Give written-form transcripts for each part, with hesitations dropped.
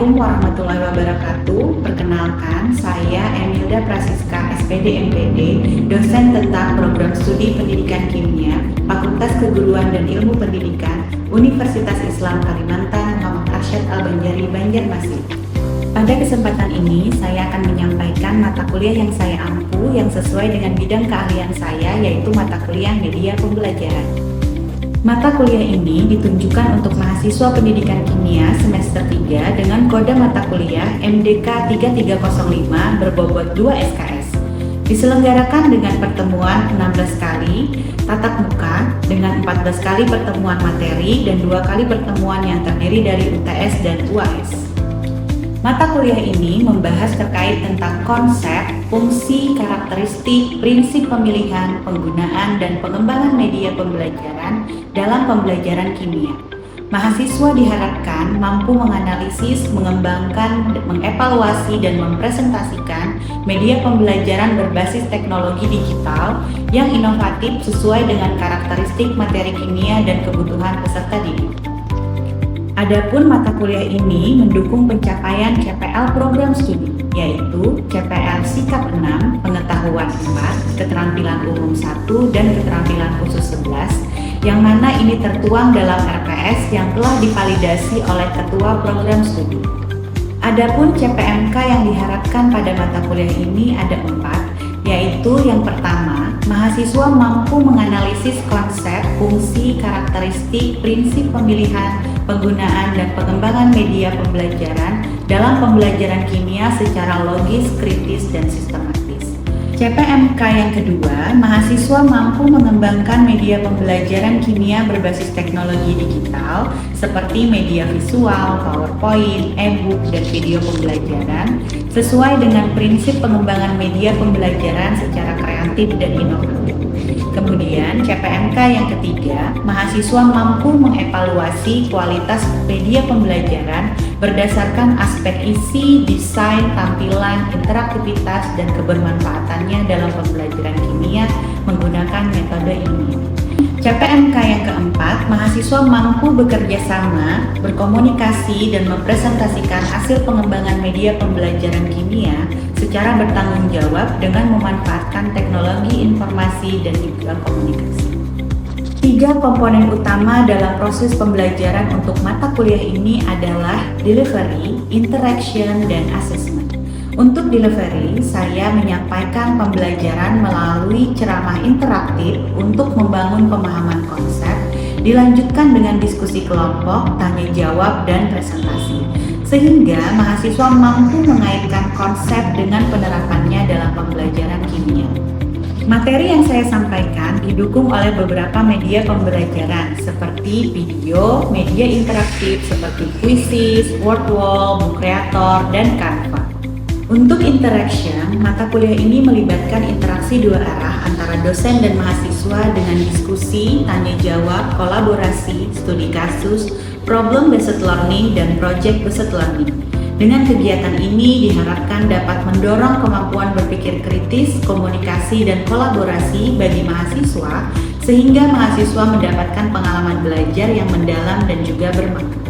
Assalamualaikum warahmatullahi wabarakatuh. Perkenalkan, saya Emilda Prasiska, SPD MPD, dosen tentang program studi pendidikan kimia, Fakultas Keguruan dan Ilmu Pendidikan, Universitas Islam Kalimantan, Muhammad Arsyad Al-Banjari, Banjarmasin. Pada kesempatan ini, saya akan menyampaikan mata kuliah yang saya ampu yang sesuai dengan bidang keahlian saya, yaitu mata kuliah media pembelajaran. Mata kuliah ini ditunjukkan untuk mahasiswa pendidikan kimia semester 3 dengan kode mata kuliah MDK 3305 berbobot 2 SKS. Diselenggarakan dengan pertemuan 16 kali tatap muka dengan 14 kali pertemuan materi dan 2 kali pertemuan yang terdiri dari UTS dan UAS. Mata kuliah ini membahas terkait tentang konsep, fungsi, karakteristik, prinsip pemilihan, penggunaan, dan pengembangan media pembelajaran dalam pembelajaran kimia. Mahasiswa diharapkan mampu menganalisis, mengembangkan, mengevaluasi, dan mempresentasikan media pembelajaran berbasis teknologi digital yang inovatif sesuai dengan karakteristik materi kimia dan kebutuhan peserta didik. Adapun mata kuliah ini mendukung pencapaian CPL program studi, yaitu CPL Sikap 6, Pengetahuan 4, Keterampilan Umum 1, dan Keterampilan Khusus 11, yang mana ini tertuang dalam RPS yang telah divalidasi oleh Ketua Program Studi. Adapun CPMK yang diharapkan pada mata kuliah ini ada 4, yaitu yang pertama, mahasiswa mampu menganalisis konsep, fungsi, karakteristik, prinsip pemilihan, penggunaan, dan pengembangan media pembelajaran dalam pembelajaran kimia secara logis, kritis, dan sistematis. CPMK yang kedua, mahasiswa mampu mengembangkan media pembelajaran kimia berbasis teknologi digital seperti media visual, PowerPoint, e-book, dan video pembelajaran sesuai dengan prinsip pengembangan media pembelajaran secara kreatif dan inovatif. Kemudian CPMK yang ketiga, mahasiswa mampu mengevaluasi kualitas media pembelajaran berdasarkan aspek isi, desain, tampilan, interaktivitas, dan kebermanfaatannya dalam pembelajaran kimia menggunakan metode ilmiah. CPMK yang keempat, mahasiswa mampu bekerja sama, berkomunikasi, dan mempresentasikan hasil pengembangan media pembelajaran kimia secara bertanggung jawab dengan memanfaatkan teknologi informasi dan juga komunikasi. 3 komponen utama dalam proses pembelajaran untuk mata kuliah ini adalah delivery, interaction, dan assessment. Untuk delivery, saya menyampaikan pembelajaran melalui ceramah interaktif untuk membangun pemahaman konsep, dilanjutkan dengan diskusi kelompok, tanya jawab, dan presentasi, sehingga mahasiswa mampu mengaitkan konsep dengan penerapannya dalam pembelajaran kimia. Materi yang saya sampaikan didukung oleh beberapa media pembelajaran seperti video, media interaktif seperti Quizizz, Wordwall, Book Creator, dan Canva. Untuk interaction, mata kuliah ini melibatkan interaksi 2 arah antara dosen dan mahasiswa dengan diskusi, tanya jawab, kolaborasi, studi kasus, problem based learning, dan project based learning. Dengan kegiatan ini diharapkan dapat mendorong kemampuan berpikir kritis, komunikasi, dan kolaborasi bagi mahasiswa sehingga mahasiswa mendapatkan pengalaman belajar yang mendalam dan juga bermakna.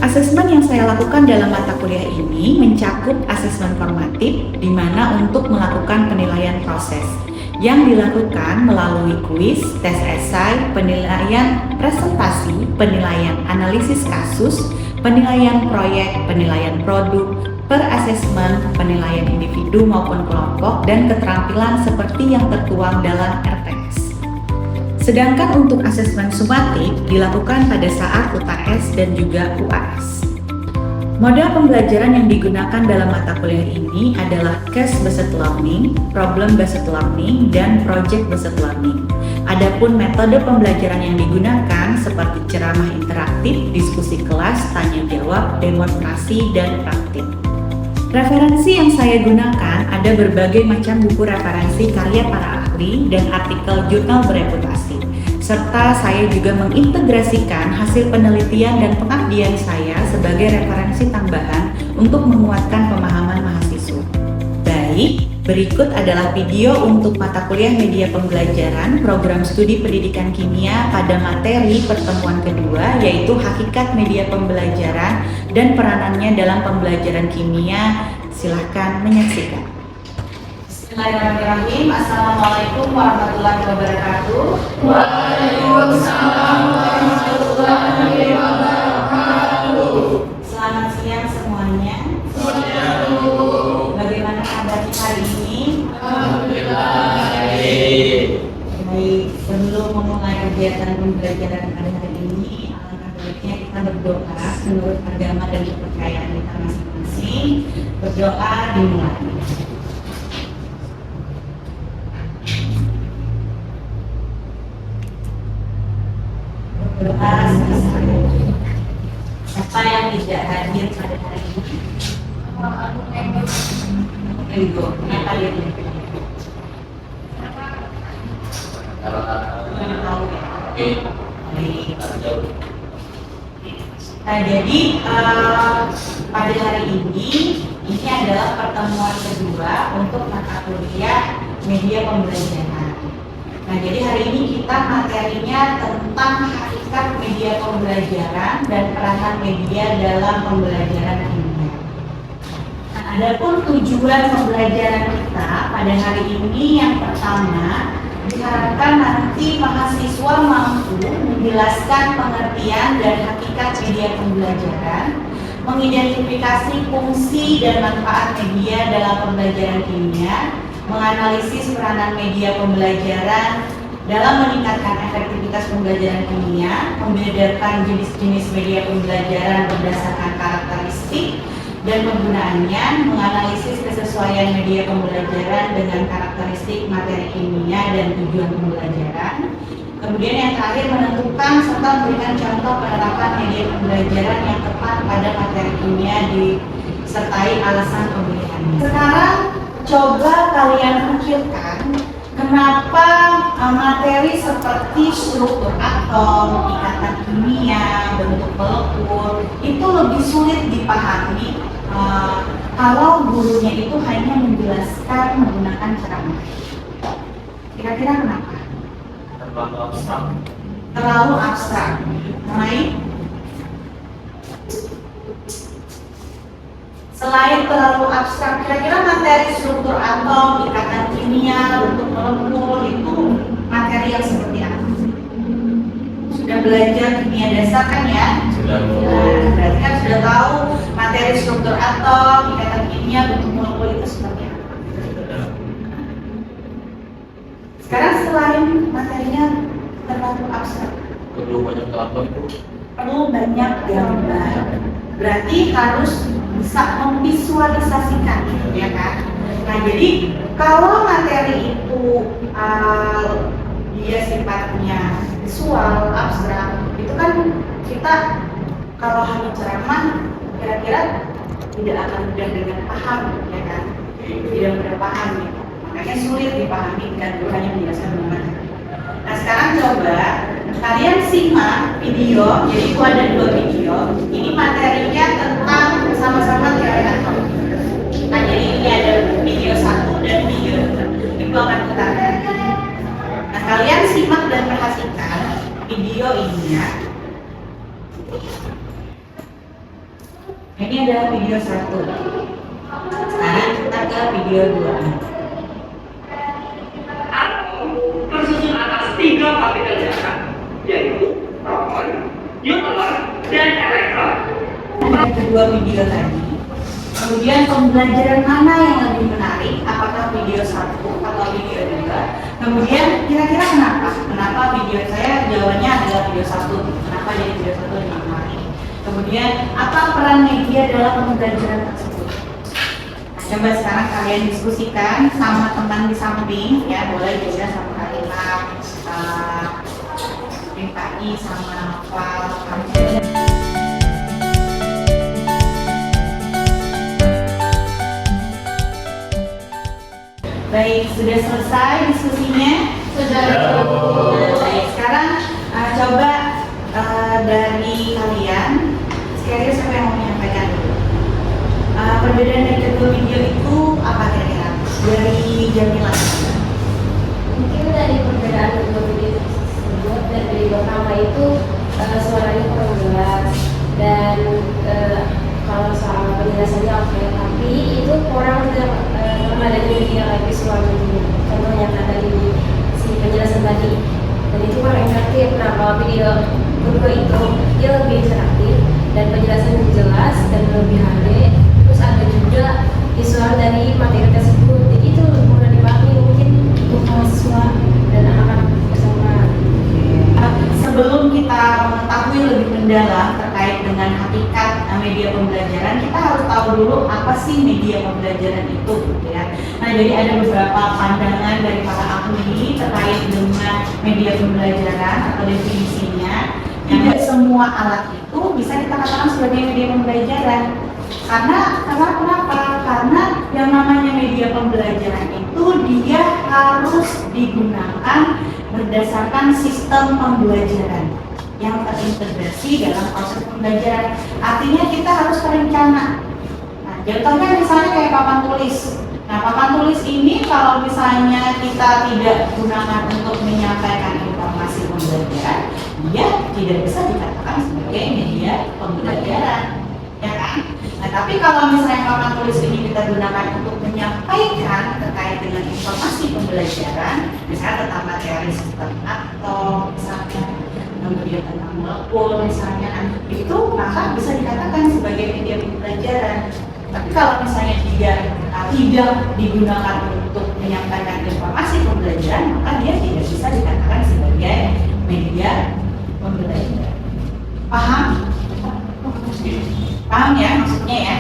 Asesmen yang saya lakukan dalam mata kuliah ini mencakup asesmen formatif, di mana untuk melakukan penilaian proses yang dilakukan melalui kuis, tes esai, penilaian presentasi, penilaian analisis kasus, penilaian proyek, penilaian produk, per asesmen, penilaian individu maupun kelompok, dan keterampilan seperti yang tertuang dalam RPS. Sedangkan untuk asesmen sumatif dilakukan pada saat UTS dan juga UAS. Model pembelajaran yang digunakan dalam mata kuliah ini adalah case-based learning, problem-based learning, dan project-based learning. Adapun metode pembelajaran yang digunakan seperti ceramah interaktif, diskusi kelas, tanya jawab, demonstrasi, dan praktik. Referensi yang saya gunakan ada berbagai macam buku referensi karya para ahli dan artikel jurnal bereputasi, serta saya juga mengintegrasikan hasil penelitian dan pengabdian saya sebagai referensi tambahan untuk menguatkan pemahaman mahasiswa. Baik, Berikut adalah video untuk mata kuliah media pembelajaran program studi pendidikan kimia pada materi pertemuan kedua, yaitu hakikat media pembelajaran dan peranannya dalam pembelajaran kimia. Silahkan menyaksikan. Bismillahirrahmanirrahim. Assalamualaikum warahmatullahi wabarakatuh. Waalaikumsalam warahmatullahi wabarakatuh. Selamat siang semuanya. Bagaimana kabarnya hari ini? Alhamdulillah baik. Baik, sebelum memulai kegiatan pembelajaran pada hari ini, alangkah baiknya kita berdoa menurut agama dan kepercayaan kita masing-masing. Berdoa dimulai. Berdoa selesai. Siapa yang tidak hadir pada hari ini? Ego, kenapa dia tidak? Nah, jadi pada hari ini adalah pertemuan kedua untuk mata kuliah media pembelajaran. Nah, jadi hari ini kita materinya tentang hakikat media pembelajaran dan peranan media dalam pembelajaran kimia. Nah, adapun tujuan pembelajaran kita pada hari ini yang pertama, diharapkan nanti mahasiswa mampu menjelaskan pengertian dan hakikat media pembelajaran, mengidentifikasi fungsi dan manfaat media dalam pembelajaran kimia, menganalisis peranan media pembelajaran dalam meningkatkan efektivitas pembelajaran kimia, membedakan jenis-jenis media pembelajaran berdasarkan karakteristik dan penggunaannya, menganalisis kesesuaian media pembelajaran dengan karakteristik materi kimia dan tujuan pembelajaran. Kemudian yang terakhir, menentukan serta memberikan contoh penerapan media pembelajaran yang tepat pada materi kimia disertai alasan pemilihannya. Sekarang coba kalian pikirkan, kenapa materi seperti struktur atom, ikatan kimia, bentuk molekul itu lebih sulit dipahami kalau gurunya itu hanya menjelaskan menggunakan ceramah. Kira-kira kenapa? Terlalu abstrak. Baik. Selain terlalu abstrak, kira-kira materi struktur atom, ikatan kimia, bentuk molekul itu materi yang seperti apa? Sudah belajar kimia dasar kan ya? Sudah. Berarti kan sudah tahu materi struktur atom, ikatan kimia, bentuk molekul itu seperti apa? Sekarang selain materinya terlalu abstrak, Perlu banyak gambar itu. perlu banyak gambar. Berarti harus bisa memvisualisasikan, ya kan? Nah, jadi kalau materi itu dia sifatnya visual, abstrak, itu kan kita kalau hanya ceramah kira-kira tidak akan mudah dengan paham, ya kan? Tidak mudah paham, gitu. Makanya sulit dipahami dan hanya menjelaskan dengan. Nah, sekarang coba kalian simak video, jadi itu ada 2 video. Ini materinya tentang sama-sama teori atom. Nah, jadi ini ada video 1 dan video 2. Itu akan putarkan. Nah, kalian simak dan perhatikan video ini ya. Ini adalah video 1. Sekarang kita ke video 2. Tersusun atas 3 partikel dasar, yaitu proton, neutron, dan elektron. Ada kedua video tadi. Kemudian pembelajaran mana yang lebih menarik? Apakah video 1 atau video 2? Kemudian kira-kira kenapa? Kenapa video saya jawabannya adalah video 1? Kenapa jadi video 1 lebih menarik? Kemudian apa peran media dalam pembelajaran tersebut? Nah, coba sekarang kalian diskusikan sama teman di samping ya, boleh juga sama Kak PKI sama Fal. Baik, sudah selesai diskusinya? Sudah. Baik, sekarang coba dari kalian, sekali siapa yang mau menyampaikan dulu? Perbedaan dari kedua video itu apa kira-kira? Dari Jamila. Mungkin dari perbedaan kedua video tersebut, dan dari pertama itu suaranya kurang jelas, dan kalau soal penjelasannya oke, tapi itu kurang adanya media kayak visual gitu. Contoh yang ada di si penjelasan tadi, dan itu kurang interaktif. Nah, kalau video kedua itu dia lebih interaktif dan penjelasannya jelas dan lebih HD, terus ada juga visual dari materi tersebut. Jadi itu lebih mudah dipahami mungkin untuk mahasiswa dan anak-anak bersama. Sebelum kita mengetahui lebih mendalam terkait dengan hakikat media pembelajaran, kita harus tahu dulu apa sih media pembelajaran itu, gitu ya. Nah, jadi ada beberapa pandangan dari para ahli terkait dengan media pembelajaran atau definisinya. Tidak semua alat itu bisa kita katakan sebagai media pembelajaran. Karena kenapa? Karena yang namanya media pembelajaran itu dia harus digunakan berdasarkan sistem pembelajaran yang terintegrasi dalam proses pembelajaran. Artinya kita harus berencana. Nah, contohnya misalnya kayak papan tulis. Nah, papan tulis ini kalau misalnya kita tidak gunakan untuk menyampaikan informasi pembelajaran, dia tidak bisa dikatakan sebagai media pembelajaran, ya kan? Nah, tapi kalau misalnya papan tulis ini kita gunakan untuk menyampaikan terkait dengan informasi pembelajaran, misalnya tentang materi sistem atau misalnya kemudian tentang molekul misalnya, itu maka bisa dikatakan sebagai media pembelajaran. Tapi kalau misalnya tidak digunakan untuk menyampaikan informasi pembelajaran, maka dia tidak bisa dikatakan sebagai media pembelajaran. Paham? Paham ya maksudnya ya?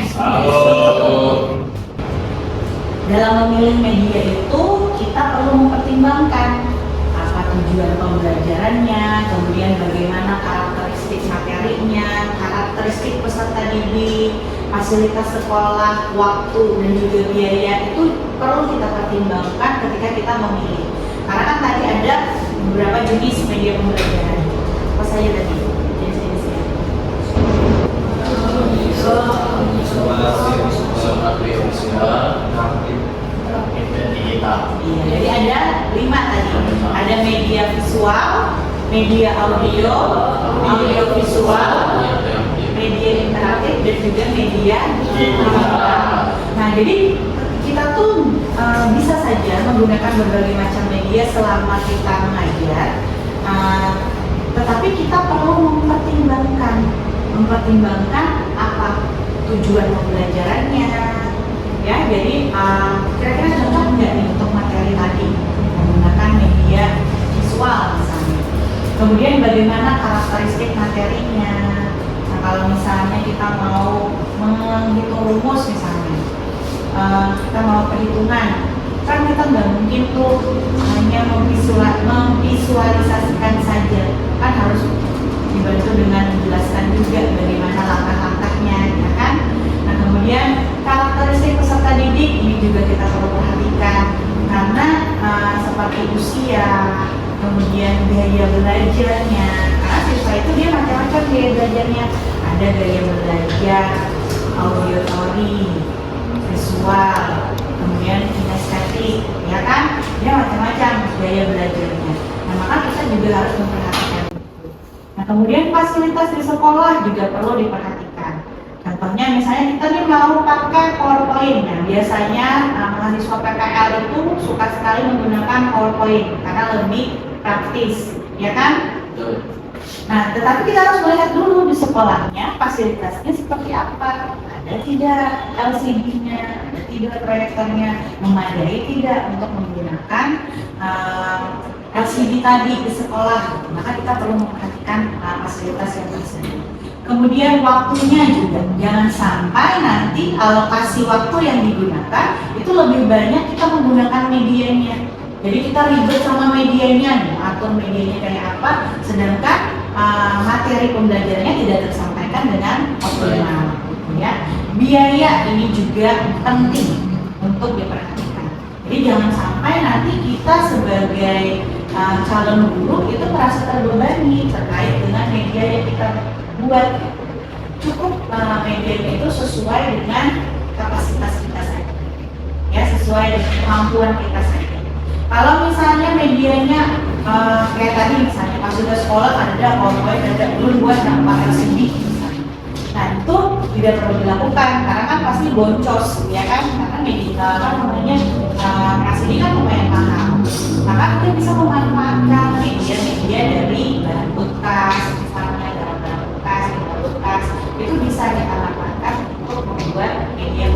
Dalam memilih media itu kita perlu mempertimbangkan apa tujuan pembelajarannya, kemudian bagaimana karakteristik materinya, karakteristik peserta didik, fasilitas sekolah, waktu dan juga biaya, itu perlu kita pertimbangkan ketika kita memilih. Karena kan tadi ada beberapa jenis media pembelajaran. Apa saja tadi? Jenis-jenisnya. Iya, jadi ada 5 tadi. Ada media visual, media audio, audio visual, media interaktif dan juga media digital. Nah, jadi kita tuh bisa saja menggunakan berbagai macam media selama kita mengajar, tetapi kita perlu mempertimbangkan apa tujuan pembelajarannya, ya. Jadi kira-kira cocok nggak nih untuk materi tadi menggunakan media visual misalnya. Kemudian bagaimana karakteristik materinya. Nah, kalau misalnya kita mau menghitung rumus misalnya, kita mau perhitungan, kan kita nggak mungkin tuh hanya memvisualisasikan saja, kan harus dibantu dengan menjelaskan juga bagaimana langkah-langkahnya, ya kan? Nah, kemudian karakteristik peserta didik ini juga kita perlu perhatikan, karena seperti usia, kemudian gaya belajarnya, karena siswa itu dia macam-macam gaya belajarnya, ada gaya belajar auditory, visual, kemudian kinestetik, ya kan? Dia macam-macam gaya belajarnya. Nah, maka kita juga harus memperhatikan itu. Nah, kemudian fasilitas di sekolah juga perlu diperhatikan. Contohnya misalnya kita nih mau pakai PowerPoint. Nah, biasanya mahasiswa PPL itu suka sekali menggunakan PowerPoint karena lebih praktis, ya kan? Nah, tetapi kita harus melihat dulu di sekolahnya fasilitasnya seperti apa. Ada tidak LCD-nya, ada tidak proyektornya, memadai tidak untuk menggunakan LCD tadi di sekolah. Maka kita perlu memperhatikan fasilitas yang tersedia. Kemudian waktunya juga, jangan sampai nanti alokasi waktu yang digunakan itu lebih banyak kita menggunakan medianya. Jadi kita ribet sama medianya, atur medianya kayak apa, sedangkan materi pembelajarannya tidak tersampaikan dengan optimal. Ya, biaya ini juga penting untuk diperhatikan. Jadi jangan sampai nanti kita sebagai calon guru itu merasa terbebani terkait dengan media yang kita buat. Cukup medianya itu sesuai dengan kapasitas kita saja. ya sesuai dengan kemampuan kita saja. Kalau misalnya medianya kayak tadi misalnya pas sudah sekolah ada PowerPoint, ada belum buat dampak LCD misalnya. Nah itu tidak perlu dilakukan karena kan pasti boncos ya kan, karena media kan namanya LCD kan lumayan mahal. Maka kita bisa memanfaatkan media-media dari bahan bekas, misalnya barang-barang bekas, bekas itu bisa kita manfaatkan untuk membuat media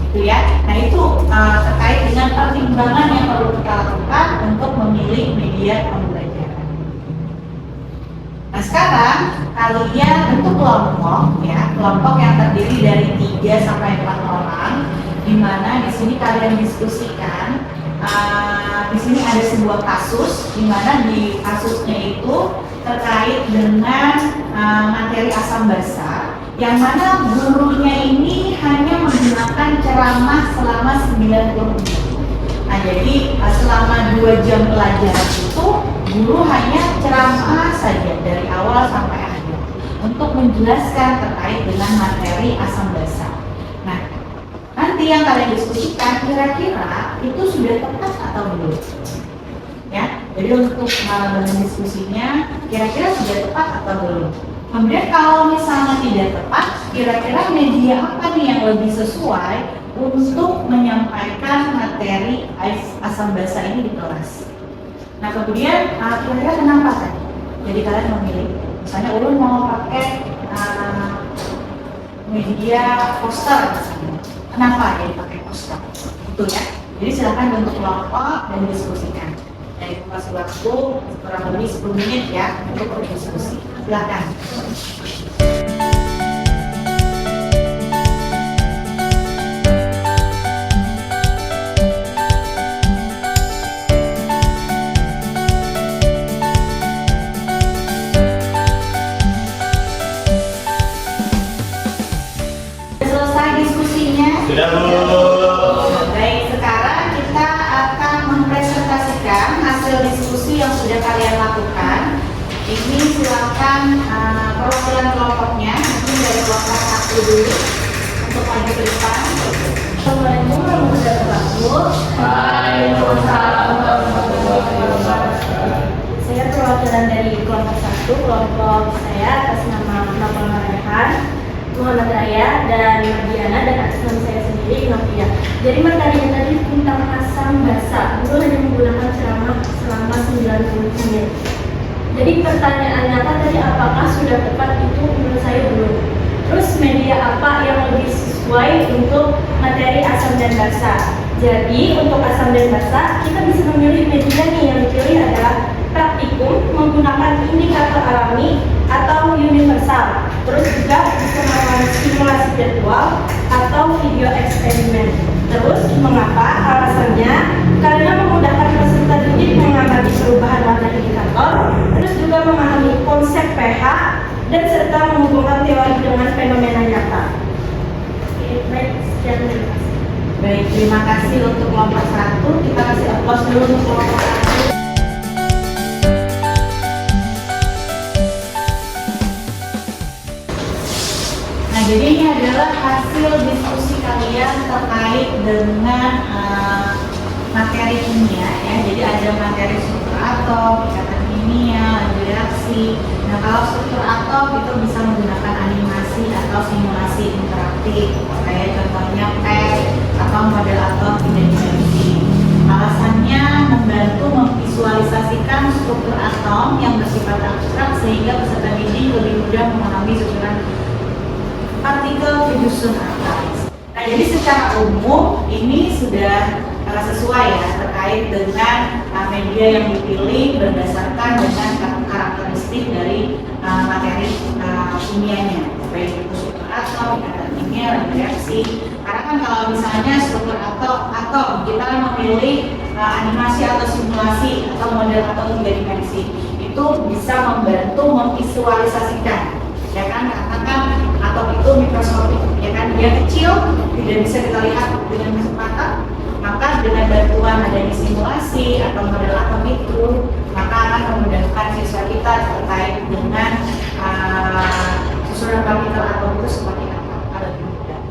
gitu ya. Nah itu terkait dengan pertimbangan yang perlu kita lakukan untuk memilih media pembelajaran. Nah sekarang kalian bentuk kelompok ya, kelompok yang terdiri dari 3 sampai 4 orang, di mana di sini kalian diskusikan. Di sini ada sebuah kasus, di mana di kasusnya itu terkait dengan materi asam basa, yang mana gurunya ini hanya menggunakan ceramah selama 90 menit. Nah jadi selama 2 jam pelajaran itu guru hanya ceramah saja dari awal sampai akhir untuk menjelaskan terkait dengan materi asam basa. Nah nanti yang kalian diskusikan kira-kira itu sudah tepat atau belum? Ya, jadi untuk bahan diskusinya kira-kira sudah tepat atau belum? Kemudian kalau misalnya tidak tepat, kira-kira media apa nih yang lebih sesuai untuk menyampaikan materi asam basa ini di kelas? Nah kemudian kira-kira kenapa tadi? Jadi kalian memilih, misalnya ulun mau pakai media poster misalnya. Kenapa dia pakai poster? Itu ya. Jadi silakan bentuk kelompok dan diskusikan. Jadi kasih waktu kurang lebih 10 menit ya untuk berdiskusi. Silakan. Selesai diskusinya? Sudah Bu. Baik, sekarang kita akan mempresentasikan hasil diskusi yang sudah kalian lakukan. Ini silakan perwakilan kelompoknya, mungkin dari kelompok 1 dulu untuk maju ke depan. Assalamualaikum warahmatullahi wabarakatuh. Waalaikumsalam warahmatullahi wabarakatuh. Saya perwakilan dari kelompok 1, kelompok saya atas nama Nopal Marayahan, Muhammad Raya, dan Mardiana, dan atas nama saya sendiri Novia. Jadi materinya tadi tentang asam basa, guru hanya menggunakan ceramah selama 90 menit. Jadi pertanyaannya tadi apakah sudah tepat, itu menurut saya belum. Terus media apa yang lebih sesuai untuk materi asam dan basa? Jadi untuk asam dan basa kita bisa memilih media nih, yang dipilih adalah praktikum menggunakan indikator alami atau universal. Terus juga bisa melakukan simulasi virtual atau video eksperimen. Terus mengapa? Alasannya karena memudahkan peserta didik mengamati perubahan warna indikator, terus juga memahami konsep pH dan serta menghubungkan teori dengan fenomena nyata. Oke, baik, sekian terima kasih. Baik, terima kasih untuk kelompok 1. Kita kasih aplaus dulu untuk kelompok 1. Nah, jadi ini adalah hasil diskusi kalian terkait dengan materi kimia ya. Jadi ada materi struktur atom, ikatan kimia, reaksi. Nah, kalau struktur atom itu bisa menggunakan animasi atau simulasi interaktif, kayak contohnya PET atau model atom tiga dimensi. Alasannya membantu memvisualisasikan struktur atom yang bersifat abstrak sehingga peserta didik lebih mudah memahami susunan partikel penyusun atom. Nah, jadi secara umum ini sudah sesuai ya terkait dengan media yang dipilih berdasarkan dengan karakteristik dari materi kimianya, baik itu struktur atom, ikatan kimia, reaksi. Karena kan kalau misalnya struktur atom kita memilih animasi atau simulasi atau model atau tiga dimensi, itu bisa membantu memvisualisasikan, ya kan? Karena kan atom itu mikroskopik, ya kan? Dia kecil, tidak bisa kita lihat dengan kasat mata. Maka dengan bantuan adanya simulasi atau model atom itu, maka akan memudahkan siswa kita terkait dengan susunan partikel atom itu seperti apa.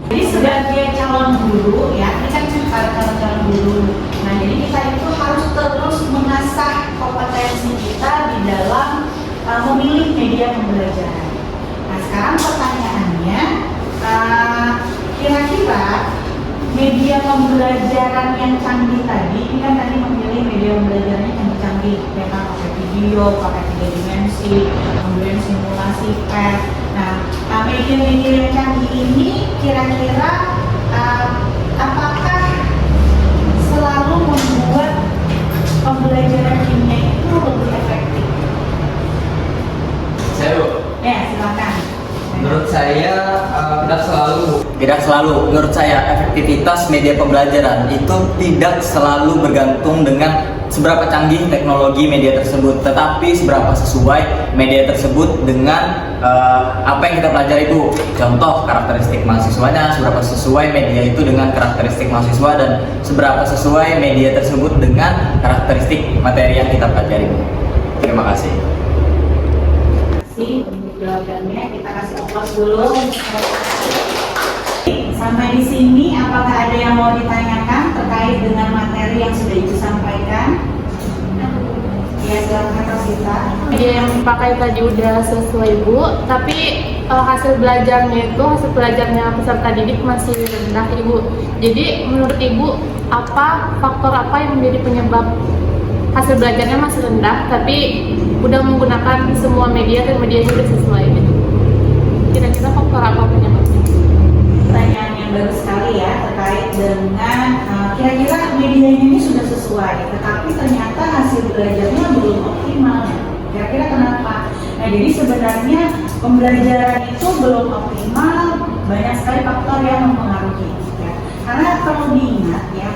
Jadi sebagai calon guru ya, ini kan calon guru. Nah, jadi kita itu harus terus mengasah kompetensi kita di dalam memilih media pembelajaran. Nah, sekarang pertanyaannya, kira-kira media pembelajaran yang canggih tadi, ini kan tadi memilih media pembelajarannya yang canggih, ya kan, pakai video, pakai 3 dimensi, kemudian simulasi PET. Nah, media-media yang canggih ini kira-kira apakah selalu membuat pembelajaran kimia itu lebih efektif? Saya Bu. Ya, silakan. Menurut saya tidak selalu. Menurut saya efektivitas media pembelajaran itu tidak selalu bergantung dengan seberapa canggih teknologi media tersebut, tetapi seberapa sesuai media tersebut dengan apa yang kita pelajari itu. Contoh, karakteristik mahasiswanya, seberapa sesuai media itu dengan karakteristik mahasiswa, dan seberapa sesuai media tersebut dengan karakteristik materi yang kita pelajari. Terima kasih. Untuk jawabannya kita kasih aplaus dulu. Sampai di sini, apakah ada yang mau ditanyakan terkait dengan materi yang sudah Ibu sampaikan? Ya, silakan Rosita. Media yang dipakai tadi udah sesuai Bu, tapi hasil belajarnya peserta didik masih rendah Ibu. Jadi menurut Ibu, faktor apa yang menjadi penyebab hasil belajarnya masih rendah, tapi udah menggunakan semua media dan medianya udah sesuai gitu? Kira-kira faktor apa penyebabnya? Pertanyaan yang bagus sekali ya, terkait dengan kira-kira medianya ini sudah sesuai, tetapi ternyata hasil belajarnya belum optimal. Kira-kira kenapa? Nah, jadi sebenarnya pembelajaran itu belum optimal, banyak sekali faktor yang mempengaruhi. Ya. Karena perlu diingat ya,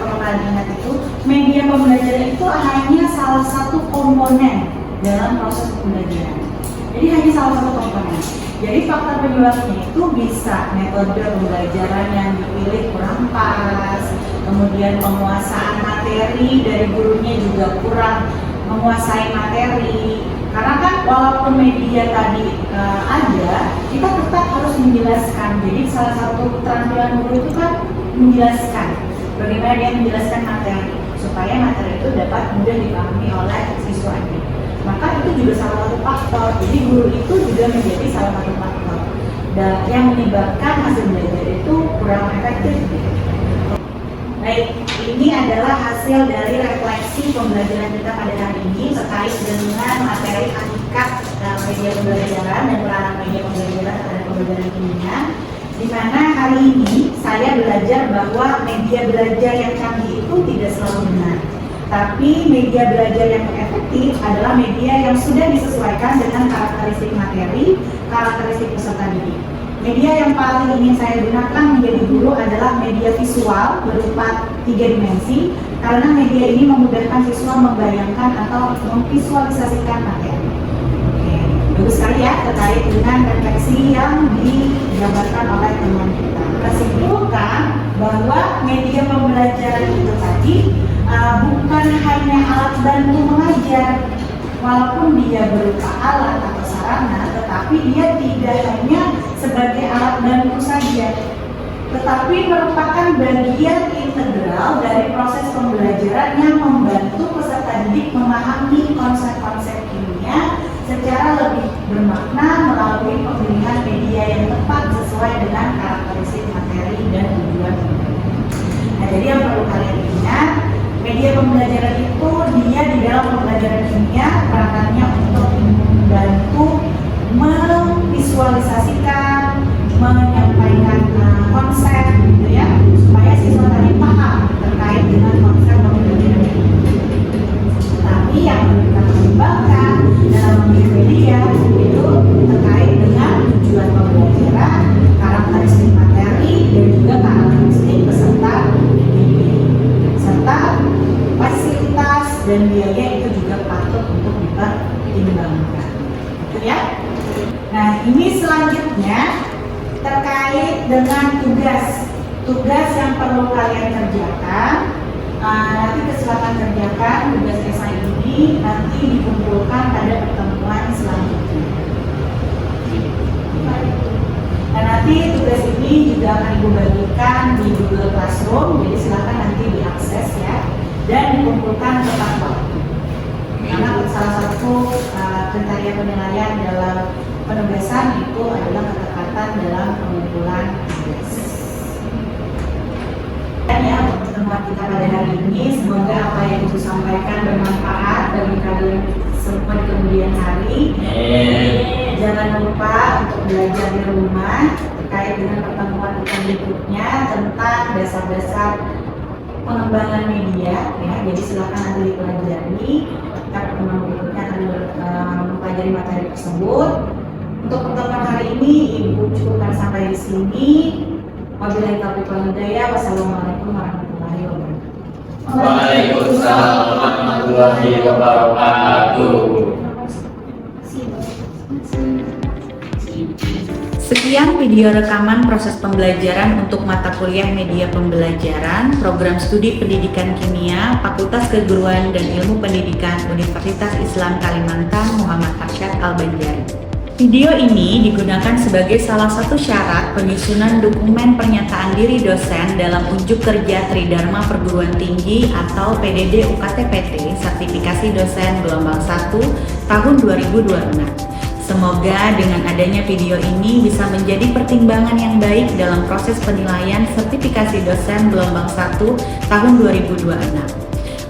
itu media pembelajaran itu hanya salah satu komponen dalam proses pembelajaran. Jadi hanya salah satu komponen. Jadi faktor penyebabnya itu bisa metode pembelajaran yang dipilih kurang pas, kemudian penguasaan materi dari gurunya juga kurang menguasai materi. Karena kan walaupun media tadi ada, kita tetap harus menjelaskan. Jadi salah satu keterampilan guru itu kan menjelaskan bagaimana dia menjelaskan materi supaya materi itu dapat mudah dipahami oleh siswanya. Maka itu juga salah satu faktor. Jadi guru itu juga menjadi salah satu faktor dan yang menyebabkan hasil belajar itu kurang efektif. Baik, ini adalah hasil dari refleksi pembelajaran kita pada hari ini terkait dengan materi hakikat media pembelajaran dan peranan media pembelajaran terhadap pembelajaran kimia. Di mana hari ini saya belajar bahwa media belajar yang canggih itu tidak selalu benar. Tapi media belajar yang efektif adalah media yang sudah disesuaikan dengan karakteristik materi, karakteristik peserta didik. Media yang paling ingin saya gunakan menjadi guru adalah media visual berupa 3 dimensi, karena media ini memudahkan siswa membayangkan atau memvisualisasikan materi. Oke, bagus sekali ya terkait dengan refleksi yang digambarkan oleh teman kita. Kesimpulan bahwa media pembelajaran itu tadi bukan hanya alat bantu mengajar, walaupun dia berupa alat atau sarana, tetapi dia tidak hanya sebagai alat bantu saja, tetapi merupakan bagian integral dari proses pembelajaran yang membantu peserta didik memahami konsep-konsep kimia secara lebih bermakna melalui pemilihan media yang tepat sesuai dengan karakteristik materi dan tujuan. Nah, jadi yang perlu kalian ingat, media pembelajaran itu dia di dalam pembelajaran kimia peranannya untuk membantu memvisualisasikan, menyampaikan konsep gitu ya, supaya siswa tadi paham terkait dengan konsep pembelajaran ini. Tapi yang perlu kita pertimbangkan dalam memilih media itu terkait dengan tujuan pembelajaran, karakteristik materi, dan juga karakteristik peserta didik, serta fasilitas dan biaya itu juga patut untuk dipertimbangkan. Gitu ya. Nah, ini selanjutnya terkait dengan tugas yang perlu kalian kerjakan. Nanti silakan kerjakan tugas esai ini, nanti dikumpulkan pada pertemuan selanjutnya. Nah, nanti tugas ini juga juga akan Ibu bagikan di Google Classroom, jadi silakan nanti diakses ya dan dikumpulkan tepat waktu. Karena salah satu kriteria penilaian dalam penugasan itu adalah ketepatan dalam pengumpulan tugas. Dan ya, untuk pertemuan kita pada hari ini, semoga apa yang Ibu sampaikan bermanfaat bagi kalian semua di kemudian hari. Jangan lupa untuk belajar di rumah terkait dengan pertemuan kita berikutnya tentang dasar-dasar pengembangan media ya. Jadi silakan nanti dipelajari. Kita pertemuan berikutnya akan mempelajari materi tersebut. Untuk pertemuan hari ini Ibu cukupkan sampai di sini. Wabillahi taufiq wal hidayah. Wassalamualaikum warahmatullahi wabarakatuh. Waalaikumsalam warahmatullahi wabarakatuh. Sekian video rekaman proses pembelajaran untuk mata kuliah media pembelajaran program studi pendidikan kimia Fakultas Keguruan dan Ilmu Pendidikan Universitas Islam Kalimantan Muhammad Arsyad Al-Banjari. Video ini digunakan sebagai salah satu syarat penyusunan dokumen pernyataan diri dosen dalam unjuk kerja Tridharma Perguruan Tinggi atau PDD UKT-PT Sertifikasi Dosen Gelombang 1 tahun 2026. Semoga dengan adanya video ini bisa menjadi pertimbangan yang baik dalam proses penilaian sertifikasi dosen gelombang 1 tahun 2026.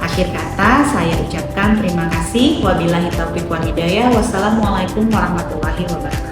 Akhir kata, saya ucapkan terima kasih. Wabillahi taufiq wal hidayah. Wassalamualaikum warahmatullahi wabarakatuh.